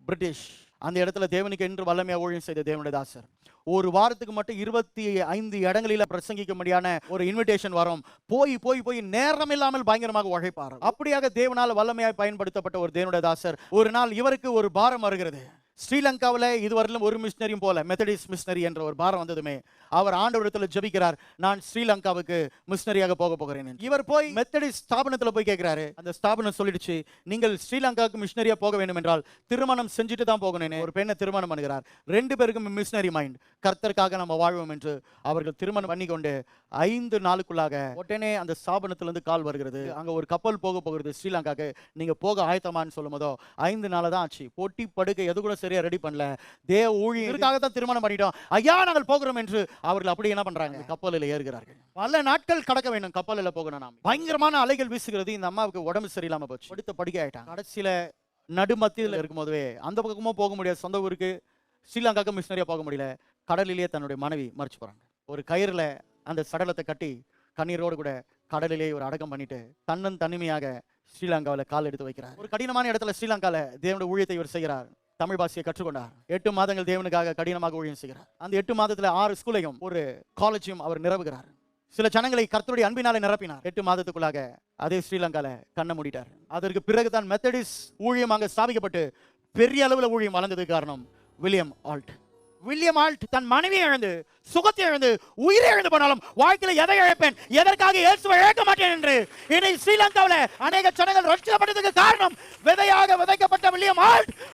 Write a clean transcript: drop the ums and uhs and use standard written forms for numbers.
British. அந்த இடத்துல தேவனுக்கு என்று வல்லமையா ஊழியம் செய்த தேவனுடைய தாசர். ஒரு வாரத்துக்கு மட்டும் 25 இடங்களில பிரசங்கிக்கும்படியான ஒரு இன்விடேஷன் வரும். போய் போய் போய் நேரம் இல்லாமல் பயங்கரமாக உழைப்பார். அப்படியாக தேவனால் வல்லமையாய் பயன்படுத்தப்பட்ட ஒரு தேவனுடைய தாசர். ஒரு நாள் இவருக்கு ஒரு பாரம் வருகிறது. ஸ்ரீலங்காவில் இதுவரையிலும் ஒரு மிஷனரியும் போல, மெத்தடிஸ்ட் மிஷனரி என்ற ஒரு பாரம் வந்ததுமே அவர் ஆண்டவரிடத்தில் ஜெபிக்கிறார், நான் ஸ்ரீலங்காவுக்கு மிஷனரியாக போக போகிறேன். இவர் போய் மெத்தடிஸ்ட் ஸ்தாபனத்தில் போய் கேட்கிறாரு. அந்த ஸ்தாபனம் சொல்லிடுச்சு, நீங்கள் ஸ்ரீலங்காவுக்கு மிஷனரியா போக வேண்டும் என்றால் திருமணம் செஞ்சுட்டு தான் போகணும். ஒரு பெண்ணை திருமணம் பண்ணுகிறார். 2 பேருக்கும் மிஷனரி மைண்ட், கர்த்தருக்காக நம்ம வாழ்வோம் என்று அவர்கள் திருமணம் பண்ணி கொண்டு 5 நாளுக்குள்ளாக உடனே அந்த ஸ்தாபனத்திலிருந்து கால் வருகிறது, அங்க ஒரு கப்பல் போக போகிறது ஸ்ரீலங்காக்கு, நீங்க போக ஆயத்தமான்னு சொல்லும் போதோ 5 நாள் தான் ஆச்சு. பொட்டி படுக்கை எது கூட சரியா ரெடி பண்ணல. தேவ ஊழியருக்காக தான் திருமணம் பண்ணிட்டோம், ஐயா நாங்கள் போகிறோம் என்று அவர்கள் அப்படி என்ன பண்றாங்க, கப்பலில் ஏறுகிறார்கள். பல நாட்கள் கடக்க வேண்டும் கப்பலில் போகணும். நாம் பயங்கரமான அலைகள் வீசுகிறது. இந்த அம்மாவுக்கு உடம்பு சரியில்லாம போச்சு, படுத்த படுக்கை ஆயிட்டாங்க. கடைசியில நடுமத்தியில் இருக்கும் போதவே அந்த பக்கமும் போக முடியாது, சொந்த ஊருக்கு ஸ்ரீலங்காவுக்கு மிஷனரியா போக முடியல. கடலிலேயே தன்னுடைய மனைவி மறிச்சு போறாங்க. ஒரு கயிறுல அந்த சடலத்தை கட்டி கண்ணீரோடு கூட கடலிலே ஒரு அடக்கம் பண்ணிட்டு தனிமையாக ஸ்ரீலங்காவில் கால் எடுத்து வைக்கிறார். ஒரு கடினமான இடத்துல ஸ்ரீலங்காவில் தேவனுடைய ஊழியத்தை இவர் செய்கிறார். தமிழ் பாஷையை கற்றுக்கொண்டார். 8 மாதங்கள் தேவனுக்காக கடினமாக ஊழியம் செய்கிறார். அந்த 8 மாதத்துல 6 ஸ்கூலையும் ஒரு காலேஜையும் அவர் நிரப்புகிறார். சில ஜனங்களை கர்த்தருடைய அன்பினாலே நிரப்பினார். 8 மாதத்துக்குள்ளாக அதே ஸ்ரீலங்கால கண்ண மூடிட்டார். அதற்கு பிறகுதான் மெத்தடிஸ்ட் ஊழியம் அங்க ஸ்தாபிக்கப்பட்டு பெரிய அளவில் ஊழியம் வளர்ந்ததுக்கு காரணம் வில்லியம் ஆல்ட். வில்லியம் ஆல்ட் தன் மனைவியை இழந்து, சுகத்தை இழந்து, உயிரை இழந்து போனாலும் வாழ்க்கையில எதை இழப்பேன், எதற்காக இயேசுவை இழக்க மாட்டேன் என்று இனி ஸ்ரீலங்காவில் அநேக ஜனங்கள் ரட்சிக்கப்பட்டதுக்கு காரணம் விதையாக விதைக்கப்பட்ட வில்லியம் ஆல்ட்